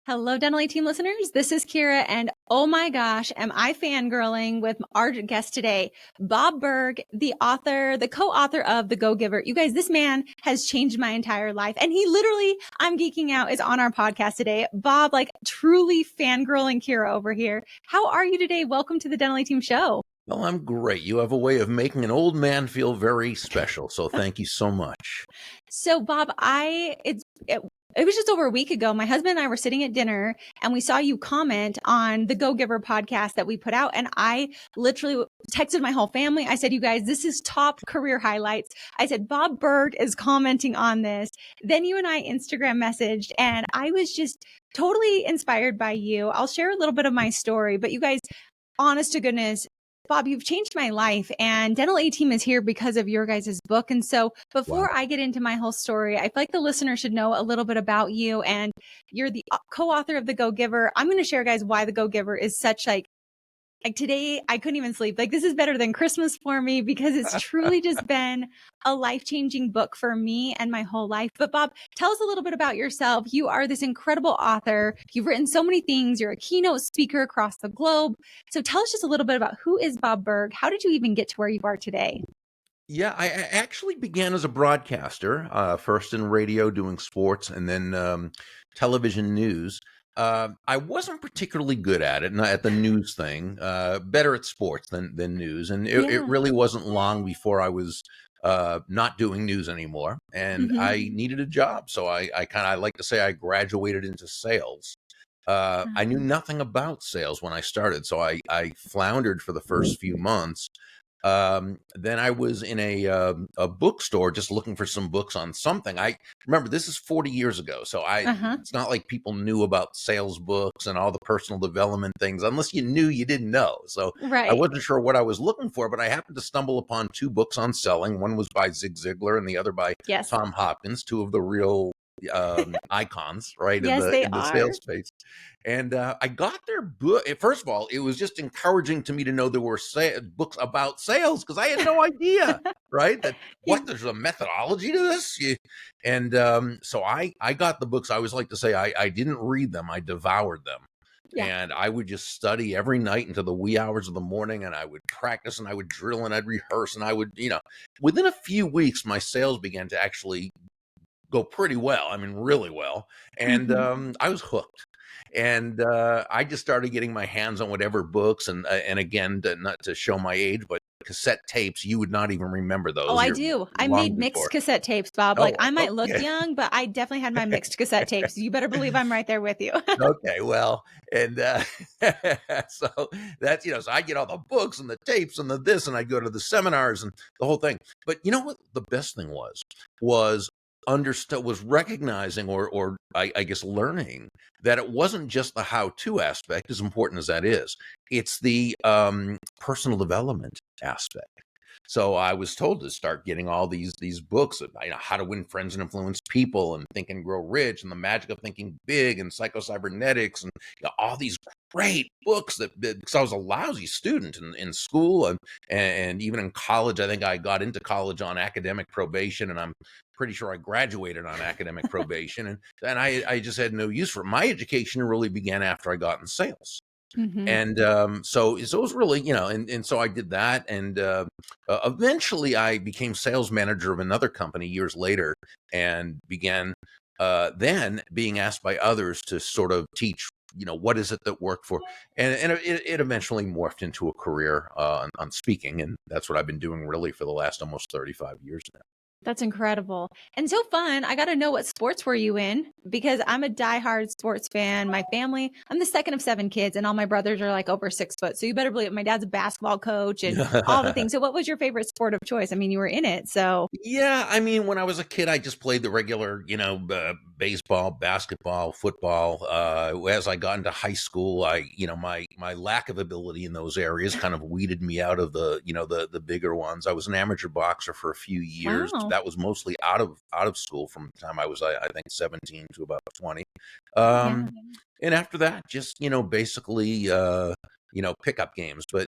Hello, Dental Team listeners. This is Kira, and oh my gosh, am I fangirling with our guest today, Bob Burg, the author, the co-author of The Go-Giver. You guys, this man has changed my entire life, and he literally, I'm geeking out, is on our podcast today. Bob, like truly fangirling Kira over here. How are you today? Welcome to the Dental Team show. Well, I'm great. You have a way of making an old man feel very special, so thank you so much. So, Bob, it was just over a week ago. My husband and I were sitting at dinner and we saw you comment on the Go Giver podcast that we put out. And I literally texted my whole family. I said, you guys, this is top career highlights. I said, Bob Burg is commenting on this. Then you and I Instagram messaged and I was just totally inspired by you. I'll share a little bit of my story, but you guys, honest to goodness, Bob, you've changed my life, and Dental A Team is here because of your guys' book. And so before I get into my whole story, I feel like the listener should know a little bit about you, and you're the co-author of The Go-Giver. I'm going to share, guys, why The Go-Giver is such like today, I couldn't even sleep. Like, this is better than Christmas for me because it's truly just been a life-changing book for me and my whole life. But Bob, tell us a little bit about yourself. You are this incredible author. You've written so many things. You're a keynote speaker across the globe. So tell us just a little bit about who is Bob Burg? How did you even get to where you are today? Yeah, I actually began as a broadcaster, first in radio doing sports and then television news. I wasn't particularly good at it, not at the news thing, better at sports than news. And it really wasn't long before I was not doing news anymore. And I needed a job. So I like to say I graduated into sales. I knew nothing about sales when I started. So I floundered for the first few months. Then I was in a bookstore just looking for some books on something. I remember this is 40 years ago. So it's not like people knew about sales books and all the personal development things, unless you knew you didn't know. So I wasn't sure what I was looking for, but I happened to stumble upon two books on selling. One was by Zig Ziglar and the other by Tom Hopkins, two of the real icons, right? Yes, in the sales space. And I got their book. First of all, it was just encouraging to me to know there were books about sales because I had no idea, right? There's a methodology to this. And so I got the books. I always like to say I didn't read them. I devoured them. And I would just study every night into the wee hours of the morning, and I would practice and I would drill and I'd rehearse and I would, within a few weeks, my sales began to actually go pretty well. I mean, really well. And I was hooked. And I just started getting my hands on whatever books. And again, not to show my age, but cassette tapes, you would not even remember those. Oh, I do. I made mixed cassette tapes, Bob. Like, I might look young, but I definitely had my mixed cassette tapes. You better believe I'm right there with you. Okay, well, and so that's, so I get all the books and the tapes and the this, and I go to the seminars and the whole thing. But you know what the best thing was recognizing or I guess learning that it wasn't just the how-to aspect, as important as that is. It's the personal development aspect. So I was told to start getting all these books of how to win friends and influence people and Think and Grow Rich and the Magic of Thinking Big and Psycho-Cybernetics and all these great books because I was a lousy student in school and even in college. I think I got into college on academic probation, and I'm pretty sure I graduated on academic probation. And I just had no use for it. My education really began after I got in sales. And so it was really, and so I did that. And eventually I became sales manager of another company years later and began then being asked by others to sort of teach, what is it that worked for? And it eventually morphed into a career on speaking. And that's what I've been doing really for the last almost 35 years now. That's incredible. And so fun. I got to know, what sports were you in? Because I'm a diehard sports fan. My family, I'm the second of 7 kids, and all my brothers are like over 6 foot. So you better believe it. My dad's a basketball coach and all the things. So what was your favorite sport of choice? I mean, you were in it. So yeah, I mean, when I was a kid, I just played the regular, baseball, basketball, football. As I got into high school, my lack of ability in those areas kind of weeded me out of the bigger ones. I was an amateur boxer for a few years. Wow. That was mostly out of school from the time I was, I think, 17 to about 20. And after that, just, basically, pickup games. But,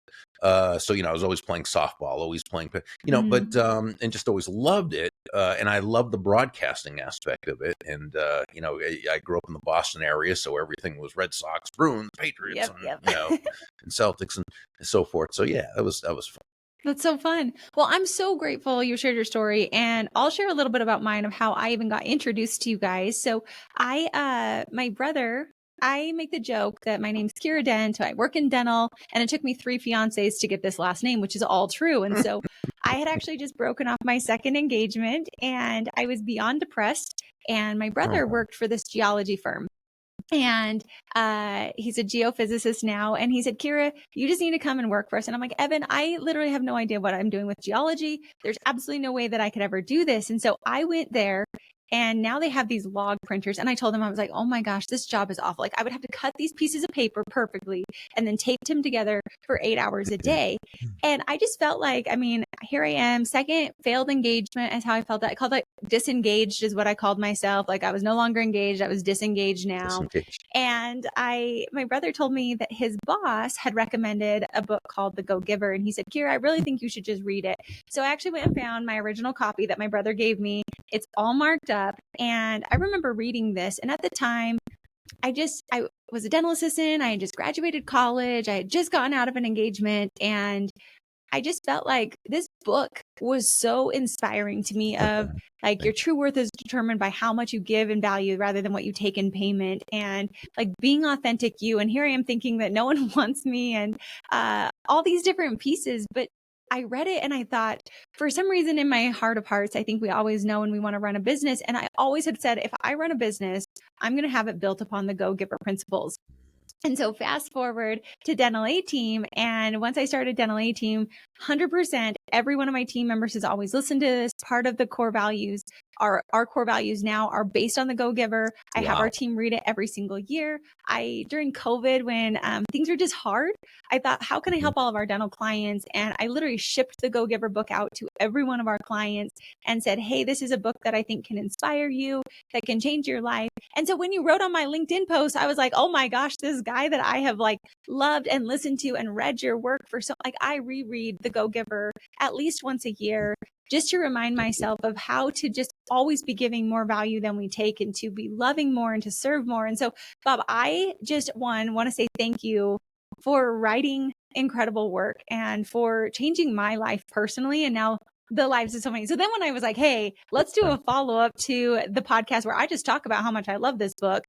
so, I was always playing softball, always playing, but, and just always loved it. and I love the broadcasting aspect of it. And I grew up in the Boston area, so everything was Red Sox, Bruins, Patriots, Yep, and yep. and Celtics and so forth. So yeah, that was fun. That's so fun. Well, I'm so grateful you shared your story, and I'll share a little bit about mine of how I even got introduced to you guys. So my brother, I make the joke that my name's Kira Dent. I work in dental, and it took me 3 fiancés to get this last name, which is all true. And so I had actually just broken off my second engagement, and I was beyond depressed. And my brother worked for this geology firm. And he's a geophysicist now. And he said, Kira, you just need to come and work for us. And I'm like, Evan, I literally have no idea what I'm doing with geology. There's absolutely no way that I could ever do this. And so I went there. And now they have these log printers. And I told them, I was like, oh my gosh, this job is awful. Like I would have to cut these pieces of paper perfectly and then tape them together for 8 hours a day. And I just felt like, I mean, here I am, second failed engagement is how I felt. I called it disengaged is what I called myself. Like I was no longer engaged. I was disengaged now. Disengaged. And my brother told me that his boss had recommended a book called The Go Giver. And he said, Kira, I really think you should just read it. So I actually went and found my original copy that my brother gave me. It's all marked up. And I remember reading this. And at the time, I was a dental assistant. I had just graduated college. I had just gotten out of an engagement. And I just felt like this book was so inspiring to me of like your true worth is determined by how much you give in value rather than what you take in payment, and like being authentic you. And here I am thinking that no one wants me and all these different pieces. But I read it and I thought, for some reason in my heart of hearts, I think we always know when we want to run a business. And I always had said, if I run a business, I'm going to have it built upon the Go Giver principles. And so fast forward to Dental A Team. And once I started Dental A Team, 100%, every one of my team members has always listened to this. Part of the core values, our core values now are based on the Go Giver. I have our team read it every single year. During COVID, when things were just hard, I thought, how can I help all of our dental clients? And I literally shipped the Go Giver book out to every one of our clients and said, hey, this is a book that I think can inspire you, that can change your life. And so when you wrote on my LinkedIn post, I was like, oh my gosh, this guy that I have like loved and listened to and read your work for so like I reread the Go Giver at least once a year just to remind myself of how to just always be giving more value than we take and to be loving more and to serve more. And so, Bob, I just want to say thank you for writing incredible work and for changing my life personally. And now the lives of so many. So then when I was like, hey, let's do a follow-up to the podcast where I just talk about how much I love this book,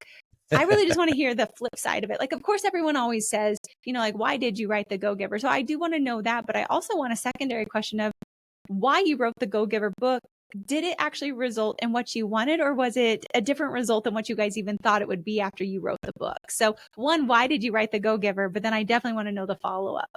I really just want to hear the flip side of it. Like, of course, everyone always says, like, why did you write the Go Giver? So I do want to know that, but I also want a secondary question of why you wrote the Go Giver book. Did it actually result in what you wanted, or was it a different result than what you guys even thought it would be after you wrote the book? So one, why did you write the Go Giver? But then I definitely want to know the follow-up.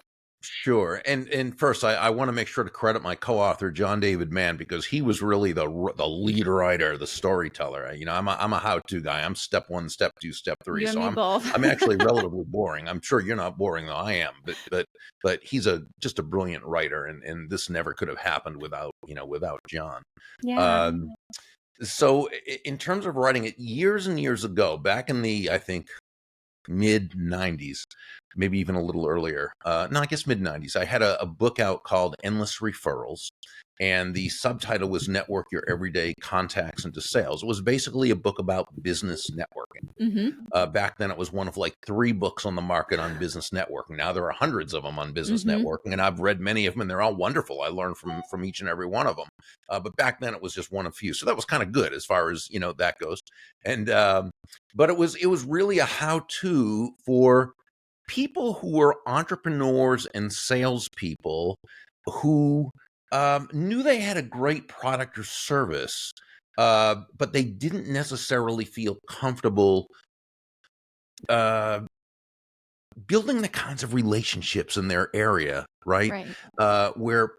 Sure. And first, I want to make sure to credit my co-author, John David Mann, because he was really the lead writer, the storyteller. I'm a how-to guy. I'm step 1, step 2, step 3. You and So me both. I'm actually relatively boring. I'm sure you're not boring, though I am. But he's just a brilliant writer, and this never could have happened without John. Yeah. So in terms of writing it, years and years ago, back in the, I think, mid 90s, maybe even a little earlier. No, I guess mid 90s. I had a book out called Endless Referrals, and the subtitle was Network Your Everyday Contacts into Sales. It was basically a book about business networking. Mm-hmm. Back then, it was one of like 3 books on the market on business networking. Now there are hundreds of them on business networking, and I've read many of them, and they're all wonderful. I learned from each and every one of them. But back then, it was just one of few, so that was kind of good as far as that goes. And but it was really a how-to for people who were entrepreneurs and salespeople who knew they had a great product or service, but they didn't necessarily feel comfortable building the kinds of relationships in their area, right? Where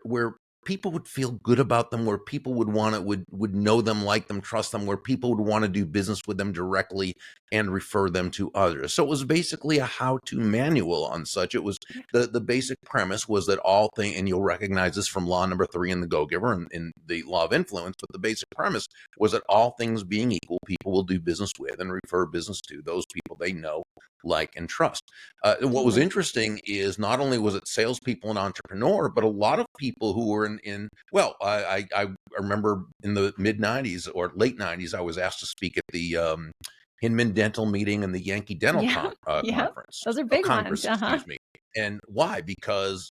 people would feel good about them, where people would know them, like them, trust them, where people would want to do business with them directly and refer them to others. So it was basically a how-to manual on such. It was the basic premise was that all things, and you'll recognize this from law number 3 in the Go Giver and in the law of influence, but the basic premise was that all things being equal, people will do business with and refer business to those people they know, like, and trust. What was Totally. interesting is not only was it salespeople and entrepreneur, but a lot of people who were in well, I remember in the mid '90s or late '90s, I was asked to speak at the Hinman Dental meeting and the Yankee Dental Yeah. Yep. conference, Those are big ones. Congress, Uh-huh. excuse me. And why? Because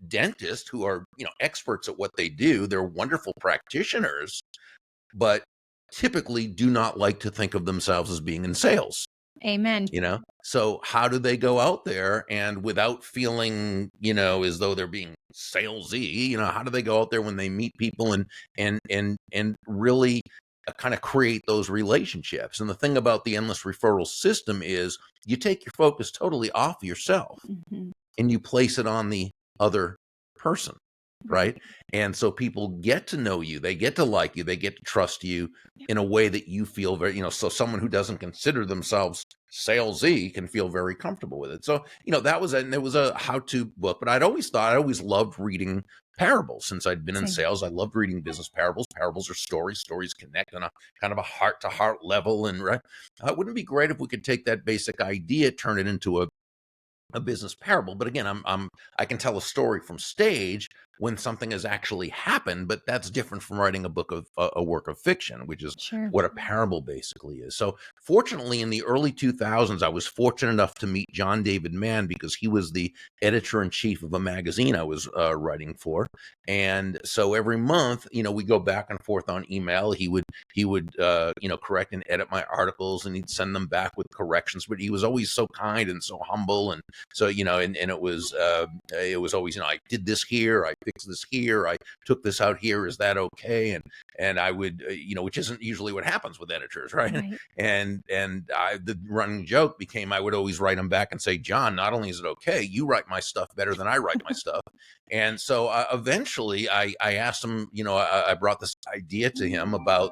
dentists who are, experts at what they do, they're wonderful practitioners, but typically do not like to think of themselves as being in sales. Amen. So how do they go out there and without feeling, as though they're being salesy, how do they go out there when they meet people and really kind of create those relationships? And the thing about the endless referral system is you take your focus totally off yourself Mhm. and you place it on the other person, Right. right? And so people get to know you, they get to like you, they get to trust you in a way that you feel very, so someone who doesn't consider themselves salesy can feel very comfortable with it. So, and it was a how-to book, but I always loved reading parables since I'd been in Same. sales. I loved reading business parables. Parables are stories connect on a kind of a heart-to-heart level. And right, wouldn't it be great if we could take that basic idea, turn it into a business parable? But again, I can tell a story from stage when something has actually happened, but that's different from writing a book of a work of fiction, which is Sure. what a parable basically is. So fortunately in the early 2000s I was fortunate enough to meet John David Mann because he was the editor-in-chief of a magazine I was writing for. And so every month, we go back and forth on email. He would correct and edit my articles, and he'd send them back with corrections, but he was always so kind and so humble. And so, and it was always, I did this here, I fixed this here, I took this out here, is that okay? And I would, which isn't usually what happens with editors, right? Right. The running joke became I would always write him back and say, John, not only is it okay, you write my stuff better than I write my stuff. And so eventually I asked him, I brought this idea to him about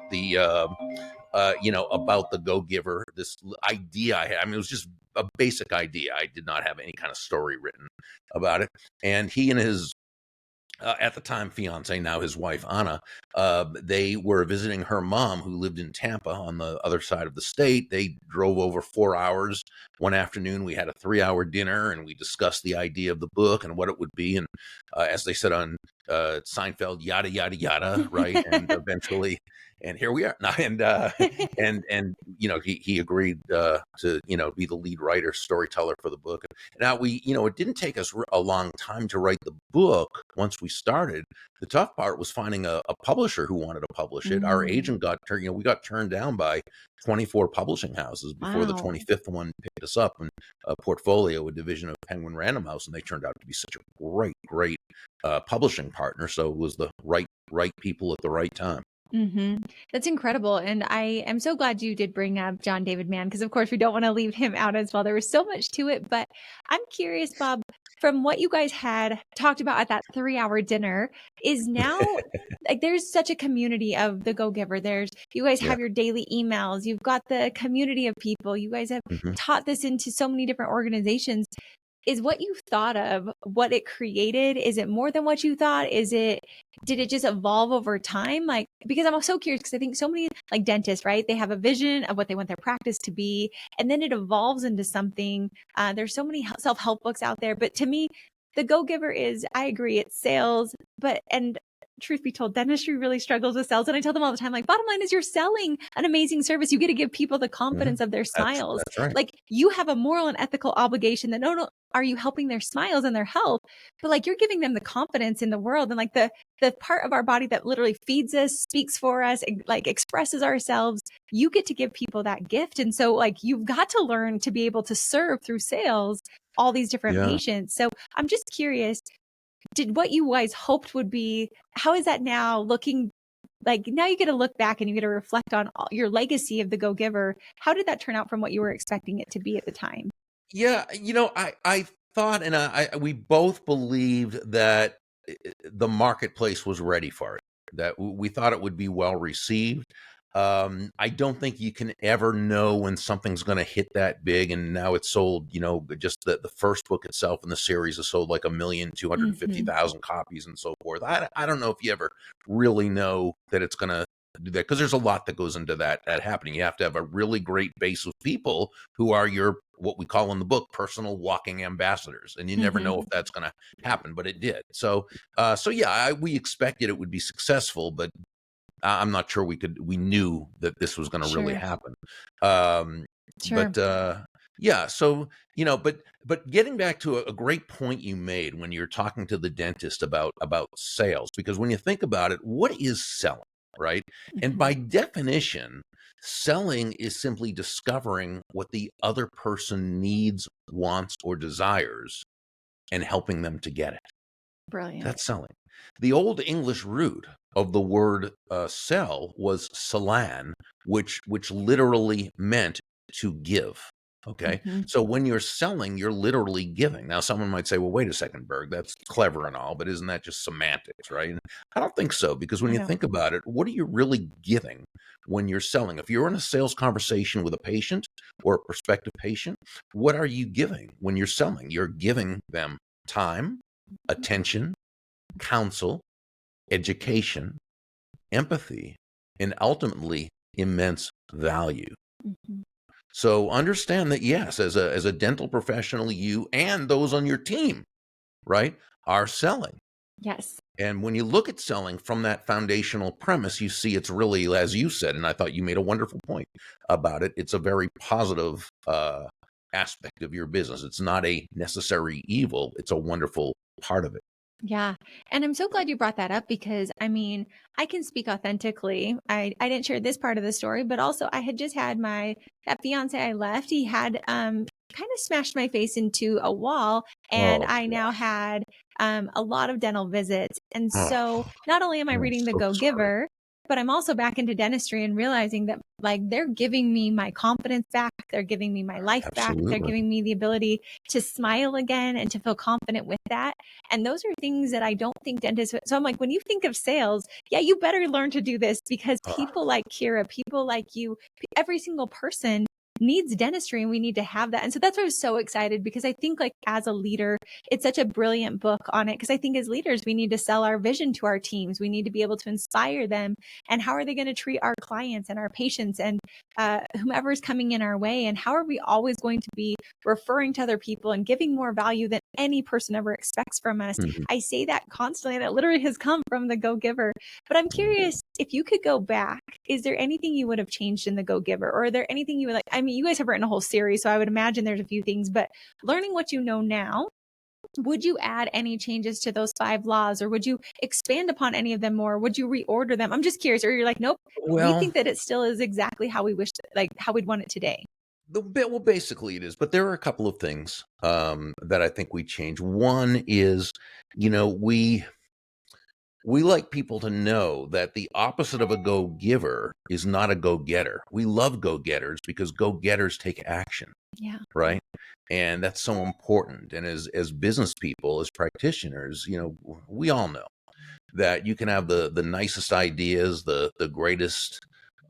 about the Go Giver, this idea I had. I mean, it was just a basic idea. I did not have any kind of story written about it. And he and his at the time fiance, now his wife Anna, they were visiting her mom who lived in Tampa on the other side of the state. They drove over 4 hours. One afternoon we had a 3-hour dinner and we discussed the idea of the book and what it would be. And as they said on Seinfeld, yada yada yada, right? And eventually, and here we are now. And he agreed to be the lead writer, storyteller for the book. Now it didn't take us a long time to write the book. Once we started, the tough part was finding a publisher who wanted to publish it. Our Mm. agent we got turned down by 24 publishing houses before the Wow. 25th one picked us up, and a Portfolio, a division of Penguin Random House, and they turned out to be such a great publishing partner. So it was the right people at the right time. That's incredible. And I am so glad you did bring up John David Mann, because of course we don't want to leave him out as well. There was so much to it, but I'm curious, Bob, from what you guys had talked about at that 3-hour dinner, is now like there's such a community of the Go Giver. You guys Yeah. have your daily emails, you've got the community of people, you guys have Mhm. taught this into so many different organizations. Is what you thought of what it created? Is it more than what you thought? Did it just evolve over time? Like, because I'm so curious, because I think so many like dentists, right? They have a vision of what they want their practice to be, and then it evolves into something. There's so many self-help books out there, but to me, the Go Giver I agree, it's sales, and truth be told, dentistry really struggles with sales. And I tell them all the time, like, bottom line is you're selling an amazing service. You get to give people the Mhm. confidence of their smiles. That's right. Like, you have a moral and ethical obligation that no, are you helping their smiles and their health, but like you're giving them the confidence in the world, and like the part of our body that literally feeds us, speaks for us, like expresses ourselves. You get to give people that gift. And so like you've got to learn to be able to serve through sales all these different Yeah. patients. So I'm just curious, did what you guys hoped would be, how is that now looking? Like now you get to look back and you get to reflect on your legacy of the Go Giver. How did that turn out from what you were expecting it to be at the time? Yeah, I thought, and we both believed that the marketplace was ready for it. That we thought it would be well received. I don't think you can ever know when something's going to hit that big. And now it's sold. Just the first book itself in the series has sold like 1,250,000 copies and so forth. I don't know if you ever really know that it's going to do that, because there's a lot that goes into that happening. You have to have a really great base of people who are your what we call in the book personal walking ambassadors, and you never know if Mm-hmm. that's going to happen, but it did. So yeah, we expected it would be successful, but I'm not sure we knew that this was going to really Sure. happen. Um, Sure. but yeah, so but getting back to a great point you made when you're talking to the dentist about sales, because when you think about it, what is selling, right? And Mm-hmm. by definition, selling is simply discovering what the other person needs, wants, or desires, and helping them to get it. Brilliant. That's selling. The Old English root of the word sell was salan, which literally meant to give. Okay, Mm-hmm. so when you're selling, you're literally giving. Now, someone might say, "Well, wait a second, Berg, that's clever and all, but isn't that just semantics, right?" And I don't think so, because when I you don't. think about it, what are you really giving when you're selling? If you're in a sales conversation with a patient or a prospective patient, what are you giving when you're selling? You're giving them time, attention, counsel, education, empathy, and ultimately immense value. Mm-hmm. So understand that, yes, as a dental professional, you and those on your team, right, are selling. Yes. And when you look at selling from that foundational premise, you see it's really, as you said, and I thought you made a wonderful point about it, it's a very positive aspect of your business. It's not a necessary evil, it's a wonderful part of it. Yeah. And I'm so glad you brought that up because I mean, I can speak authentically. I didn't share this part of the story, but also I had just had that fiance I left, he had kind of smashed my face into a wall, and Oh, I now had a lot of dental visits. And oh, so not only am I I'm reading The so Go sorry. Giver, but I'm also back into dentistry and realizing that like they're giving me my confidence back, they're giving me my life back, they're Absolutely. giving me the ability to smile again and to feel confident with that. And those are things that I don't think dentists. So I'm like, when you think of sales, yeah, you better learn to do this because Oh, people like Kira, people like you, every single person needs dentistry and we need to have that. And so that's why I was so excited because I think like as a leader, it's such a brilliant book on it. Because I think as leaders, we need to sell our vision to our teams. We need to be able to inspire them. And how are they going to treat our clients and our patients and whomever is coming in our way? And how are we always going to be referring to other people and giving more value than any person ever expects from us? mhm. I say that constantly, and it literally has come from the Go Giver. But I'm curious if you could go back, is there anything you would have changed in the Go Giver? Or are there anything you would like? I mean, you guys have written a whole series, so I would imagine there's a few things, but learning what you know now, would you add any changes to those 5 laws or would you expand upon any of them more? Would you reorder them? I'm just curious. Or you're like, nope, we Well, think that it still is exactly how we wish, like how we'd want it today. well, basically it is, but there are a couple of things that I think we change. One is, you know, we like people to know that the opposite of a go giver is not a go getter. We love go getters because go getters take action, Yeah, right? And that's so important. And as business people, as practitioners, you know, we all know that you can have the nicest ideas, the greatest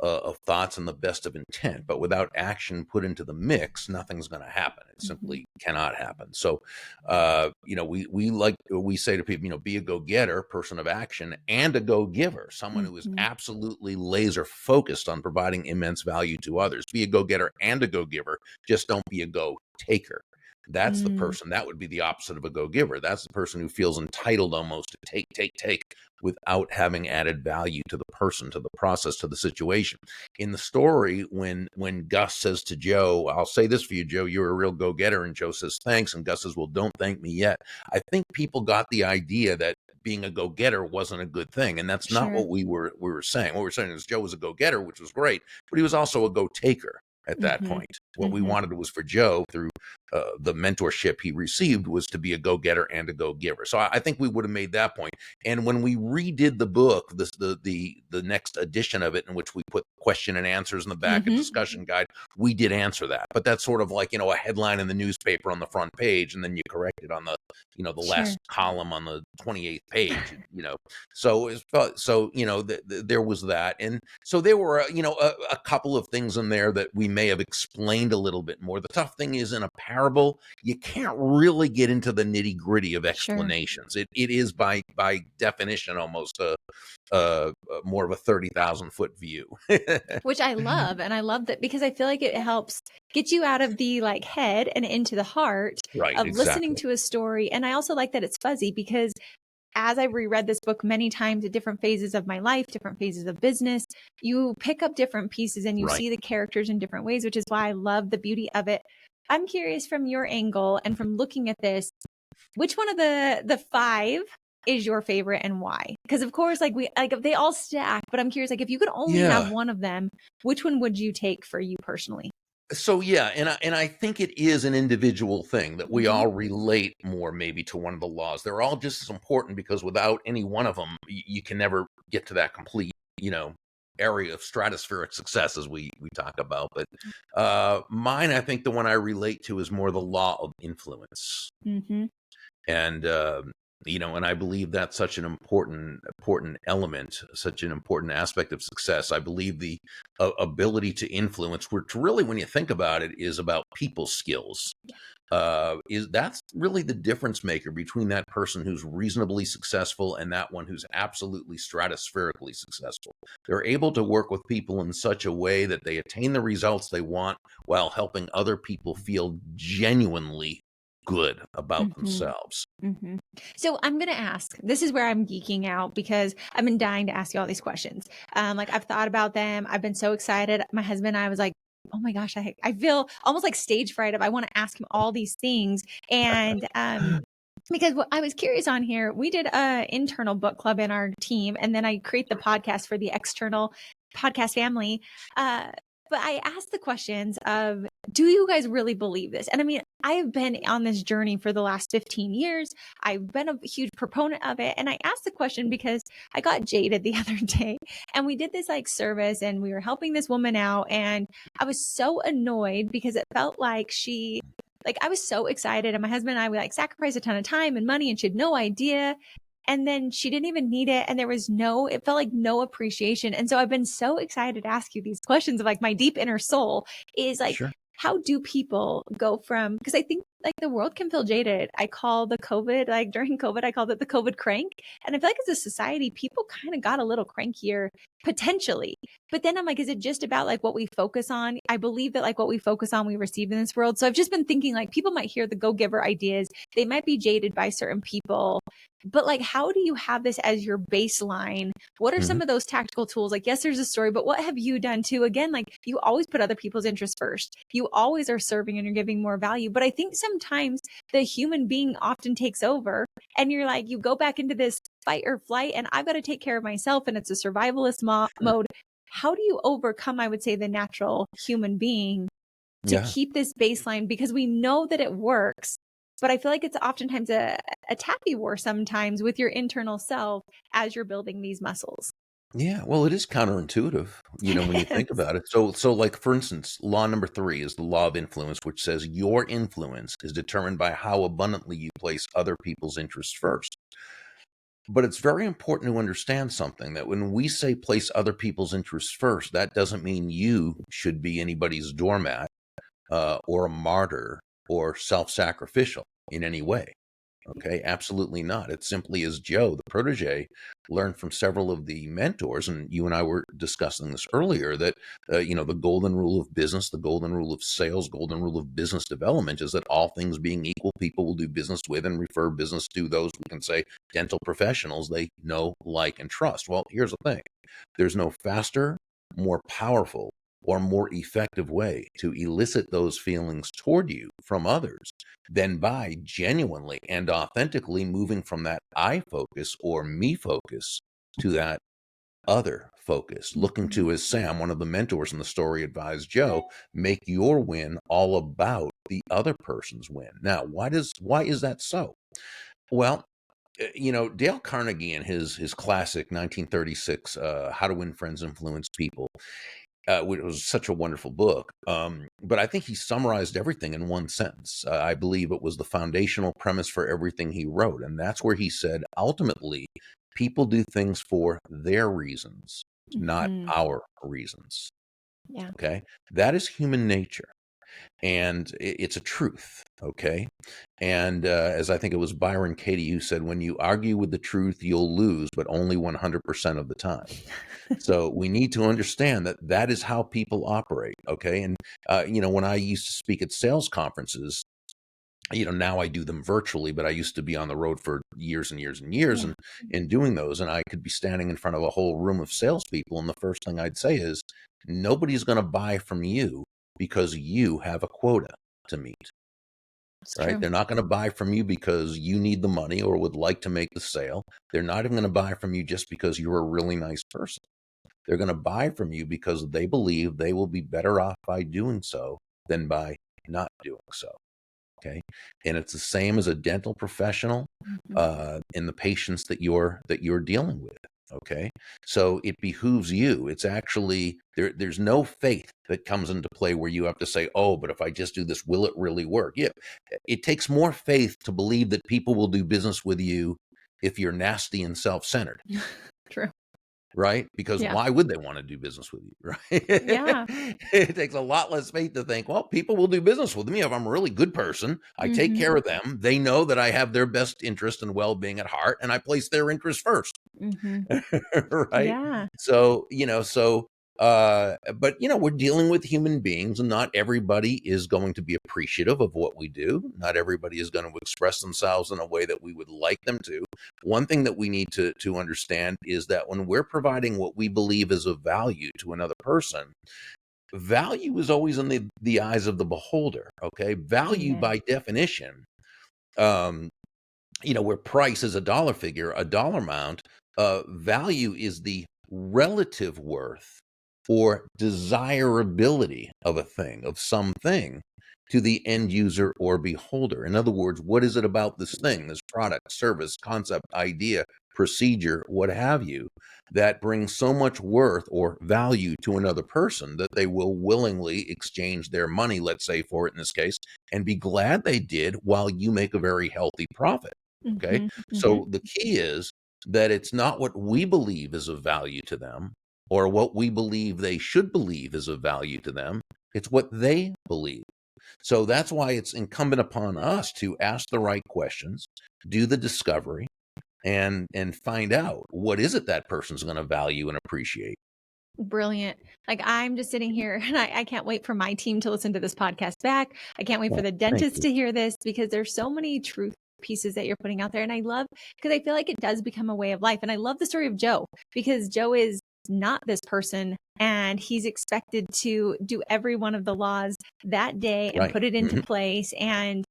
of thoughts, and the best of intent, but without action put into the mix, nothing's going to happen. It mm-hmm. simply cannot happen. So, you know, we say to people, you know, be a go getter, person of action, and a go giver, someone who is Mm-hmm. absolutely laser focused on providing immense value to others. Be a go getter and a go giver. Just don't be a go taker. That's the Mm, person that would be the opposite of a go giver. That's the person who feels entitled almost to take without having added value to the person, to the process, to the situation. In the story, when Gus says to Joe, "I'll say this for you, Joe, you're a real go getter," and Joe says, "Thanks," and Gus says, "Well, don't thank me yet." I think people got the idea that being a go getter wasn't a good thing, and that's not sure. what we were saying. What we were saying is Joe was a go getter, which was great, but he was also a go taker. At that Mm-hmm. point, what we Mm-hmm. wanted was for Joe, through the mentorship he received, was to be a go-getter and a go-giver. So I think we would have made that point. And when we redid the book, the next edition of it, in which we put question and answers in the back, a Mm-hmm. discussion guide, we did answer that. But that's sort of like, you know, a headline in the newspaper on the front page, and then you correct it on the, you know, the Sure. last column on the 28th page. You know, so you know, there was that, and so there were, you know, a couple of things in there that we may have explained a little bit more. The tough thing is, in a parable, you can't really get into the nitty gritty of Sure. explanations. It is by definition almost a more of a 30,000 foot view. which I love. And I love that because I feel like it helps get you out of the like head and into the heart Right, of listening exactly. to a story. And I also like that it's fuzzy because as I reread this book many times at different phases of my life, different phases of business, you pick up different pieces and you Right. see the characters in different ways, which is why I love the beauty of it. I'm curious from your angle and from looking at this, which one of the five is your favorite and why? Because of course, like we like they all stack, but I'm curious, like if you could only have Yeah. one of them, which one would you take for you personally? So yeah, and I think it is an individual thing that we Mm-hmm. all relate more maybe to one of the laws. They're all just as important because without any one of them, you can never get to that complete, area of stratospheric success as we talk about. But mine, I think the one I relate to is more the law of influence. Mm-hmm. And and I believe that's such an important element, such an important aspect of success. I believe the ability to influence, which really, when you think about it, is about people skills. Is That's really the difference maker between that person who's reasonably successful and that one who's absolutely stratospherically successful. They're able to work with people in such a way that they attain the results they want while helping other people feel genuinely good about Mm-hmm. themselves. Mm-hmm. So I'm going to ask, this is where I'm geeking out because I've been dying to ask you all these questions. Like I've thought about them. I've been so excited. My husband and I was like, oh my gosh, I feel almost like stage fright of I want to ask him all these things. And, because what I was curious on here, we did a internal book club in our team, and then I create the podcast for the external podcast family. Uh, but I asked the questions of, do you guys really believe this? And I mean, I've been on this journey for the last 15 years. I've been a huge proponent of it. And I asked the question because I got jaded the other day and we did this like service and we were helping this woman out. And I was so annoyed because it felt like I was so excited. And my husband and I, we like sacrificed a ton of time and money and she had no idea. And then she didn't even need it. And it felt like no appreciation. And so I've been so excited to ask you these questions of like my deep inner soul is like, Sure. how do people go from, because I think like the world can feel jaded. I call the COVID, like during COVID, I called it the COVID crank. And I feel like as a society, people kind of got a little crankier potentially. But then I'm like, is it just about like what we focus on? I believe that like what we focus on, we receive in this world. So I've just been thinking like people might hear the go giver ideas. They might be jaded by certain people, but like, how do you have this as your baseline? What are Mhm. some of those tactical tools? Like, yes, there's a story, but what have you done too? Again, like you always put other people's interests first. You always are serving and you're giving more value. But I think sometimes the human being often takes over and you're like, you go back into this fight or flight and I've got to take care of myself. And it's a survivalist mode. How do you overcome, I would say, the natural human being to Yeah. keep this baseline? Because we know that it works, but I feel like it's oftentimes a taffy war sometimes with your internal self as you're building these muscles. Yeah. Well, it is counterintuitive, when you It think about it. So like for instance, law number 3 is the law of influence, which says your influence is determined by how abundantly you place other people's interests first. But it's very important to understand something that when we say place other people's interests first, that doesn't mean you should be anybody's doormat or a martyr or self sacrificial in any way. Okay, absolutely not. It simply is Joe, the protege, learned from several of the mentors, and you and I were discussing this earlier. That the golden rule of business, the golden rule of sales, golden rule of business development is that all things being equal, people will do business with and refer business to those we can say dental professionals they know, like, and trust. Well, here's the thing: there's no faster, more powerful, or more effective way to elicit those feelings toward you from others than by genuinely and authentically moving from that I focus or me focus to that other focus. Looking to, as Sam, one of the mentors in the story, advised Joe, make your win all about the other person's win. Now, why is that so? Well, Dale Carnegie in his classic 1936 How to Win Friends, Influence People, which was such a wonderful book. But I think he summarized everything in one sentence. I believe it was the foundational premise for everything he wrote. And that's where he said, ultimately, people do things for their reasons, not Mhm. our reasons. Yeah. Okay. That is human nature. And it's a truth. Okay. And as I think it was Byron Katie who said, when you argue with the truth, you'll lose, but only 100% of the time. So we need to understand that that is how people operate. Okay. And, when I used to speak at sales conferences, now I do them virtually, but I used to be on the road for years and years and years Yeah. and in doing those. And I could be standing in front of a whole room of salespeople. And the first thing I'd say is, nobody's going to buy from you because you have a quota to meet, It's right? true. They're not going to buy from you because you need the money or would like to make the sale. They're not even going to buy from you just because you're a really nice person. They're going to buy from you because they believe they will be better off by doing so than by not doing so. Okay. And it's the same as a dental professional in the patients that you're dealing with. Okay. So it behooves you. It's actually there's no faith that comes into play where you have to say, oh, but if I just do this, will it really work? Yeah. It takes more faith to believe that people will do business with you if you're nasty and self-centered. True. Right? Because Yeah. why would they want to do business with you? Right? Yeah. It takes a lot less faith to think, well, people will do business with me if I'm a really good person. I take Mm-hmm. care of them. They know that I have their best interest and well being at heart, and I place their interest first. Mm-hmm. Right? Yeah. So, but we're dealing with human beings, and not everybody is going to be appreciative of what we do. Not everybody is going to express themselves in a way that we would like them to. One thing that we need to understand is that when we're providing what we believe is of value to another person, value is always in the eyes of the beholder. Okay. Value Amen. by definition, um, where price is a dollar figure, a dollar amount, value is the relative worth or desirability of a thing, of something, to the end user or beholder. In other words, what is it about this thing, this product, service, concept, idea, procedure, what have you, that brings so much worth or value to another person that they will willingly exchange their money, let's say, for it in this case, and be glad they did while you make a very healthy profit. Okay. Mm-hmm. Mm-hmm. So the key is that it's not what we believe is of value to them or what we believe they should believe is of value to them. It's what they believe. So that's why it's incumbent upon us to ask the right questions, do the discovery, and find out what is it that person's going to value and appreciate. Brilliant. Like I'm just sitting here and I can't wait for my team to listen to this podcast back. I can't wait for Well, the thank dentist you. to hear this because there's so many truth pieces that you're putting out there. And I love because I feel like it does become a way of life. And I love the story of Joe because Joe is not this person and he's expected to do every one of the laws that day and Right. put it into place. And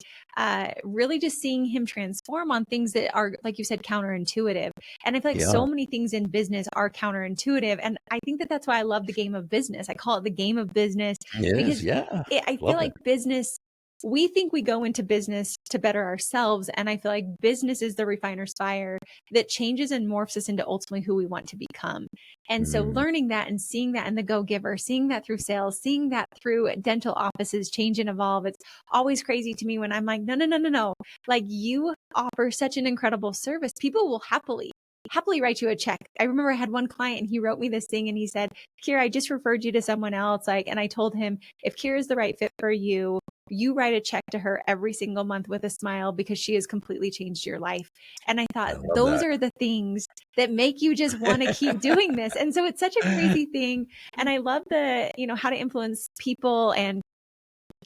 really just seeing him transform on things that are, like you said, counterintuitive. And I feel like Yeah. so many things in business are counterintuitive. And I think that that's why I love the game of business. I call it the game of business It is. because Yeah. I feel Love like it. business, we think we go into business to better ourselves. And I feel like business is the refiner's fire that changes and morphs us into ultimately who we want to become. And so Mm, learning that and seeing that in the Go Giver, seeing that through sales, seeing that through dental offices change and evolve. It's always crazy to me when I'm like, no, no, no, no, no. Like you offer such an incredible service. People will happily write you a check. I remember I had one client and he wrote me this thing and he said, Kira, I just referred you to someone else. And I told him, if Kira is the right fit for you, you write a check to her every single month with a smile because she has completely changed your life. And I I thought love those that. are the things that make you just want to keep doing this. And so it's such a crazy thing. And I love how to influence people and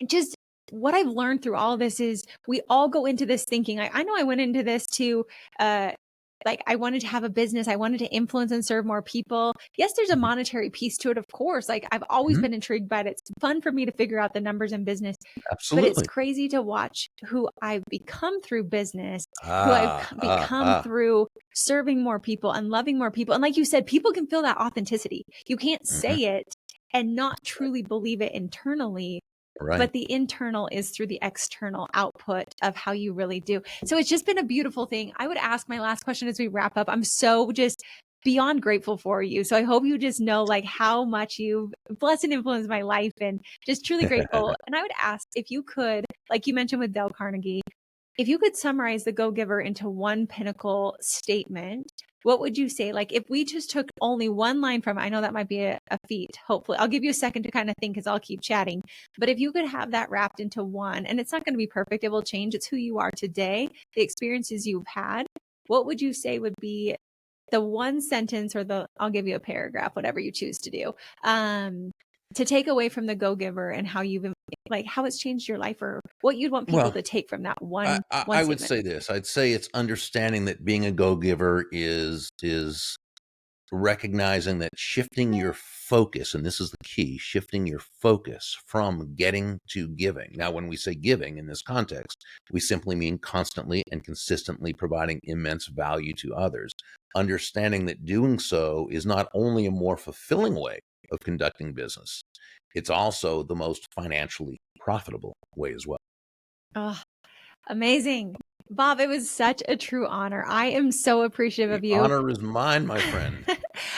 just what I've learned through all of this is we all go into this thinking. I know I went into this to, I wanted to have a business. I wanted to influence and serve more people. Yes, there's a monetary piece to it, of course. Like I've always Mhm. been intrigued by it. It's fun for me to figure out the numbers in business, but it's Absolutely. crazy to watch who I've become through business, who I've Ah, ah, become ah. through serving more people and loving more people. And like you said, people can feel that authenticity. You can't say Mhm. it and not truly believe it internally, Right. but the internal is through the external output of how you really do. So it's just been a beautiful thing. I would ask my last question as we wrap up. I'm so just beyond grateful for you. So I hope you just know like how much you've blessed and influenced my life and just truly grateful. And I would ask if you could, like you mentioned with Dale Carnegie, If you could summarize the Go Giver into one pinnacle statement, what would you say? Like if we just took only one line from it, I know that might be a feat. Hopefully, I'll give you a second to kind of think because I'll keep chatting. But if you could have that wrapped into one, and it's not going to be perfect, it will change. It's who you are today, the experiences you've had. What would you say would be the one sentence or I'll give you a paragraph, whatever you choose to do, to take away from the Go Giver and how how it's changed your life or what you'd want people Well, to take from that I, one I, one I would statement? say this. I'd say it's understanding that being a go-giver is recognizing that shifting your focus, and this is the key, shifting your focus from getting to giving. Now, when we say giving in this context, we simply mean constantly and consistently providing immense value to others. Understanding that doing so is not only a more fulfilling way of conducting business, it's also the most financially profitable way as well. Oh, amazing. Bob, it was such a true honor. I am so appreciative The of you. honor is mine, my friend.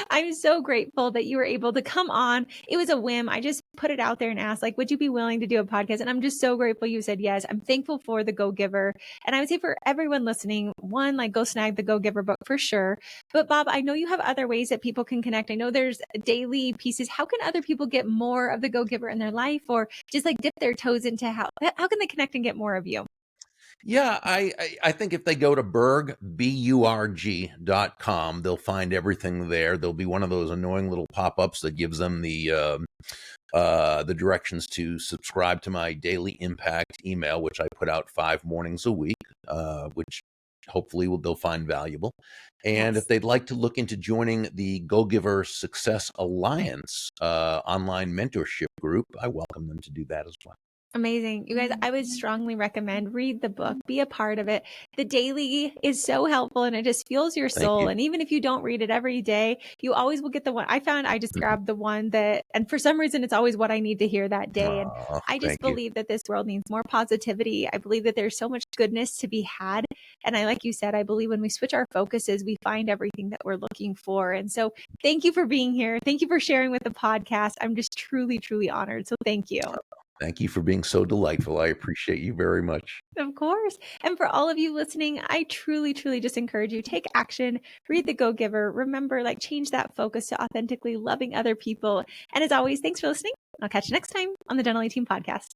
I'm so grateful that you were able to come on. It was a whim. I just put it out there and asked, like, would you be willing to do a podcast? And I'm just so grateful you said yes. I'm thankful for the Go Giver. And I would say for everyone listening, one, like go snag the Go Giver book for sure. But Bob, I know you have other ways that people can connect. I know there's daily pieces. How can other people get more of the Go Giver in their life or just like dip their toes into how can they connect and get more of you? Yeah, I think if they go to Burg, BURG.com, they'll find everything there. There'll be one of those annoying little pop-ups that gives them the directions to subscribe to my daily impact email, which I put out 5 mornings a week, which hopefully they'll find valuable. And if Yes. they'd like to look into joining the Go Giver Success Alliance online mentorship group, I welcome them to do that as well. Amazing. You guys, I would strongly recommend read the book, be a part of it. The daily is so helpful and it just fuels your Thank soul. you. And even if you don't read it every day, you always will get the one. I found I just Mhm. grabbed the one and for some reason, it's always what I need to hear that day. And Aw, I just thank you. believe that this world needs more positivity. I believe that there's so much goodness to be had. And like you said, I believe when we switch our focuses, we find everything that we're looking for. And so thank you for being here. Thank you for sharing with the podcast. I'm just truly, truly honored. So thank you. Thank you for being so delightful. I appreciate you very much. Of course. And for all of you listening, I truly, truly just encourage you take action, read The Go Giver. Remember, like change that focus to authentically loving other people. And as always, thanks for listening. I'll catch you next time on the Dental A Team podcast.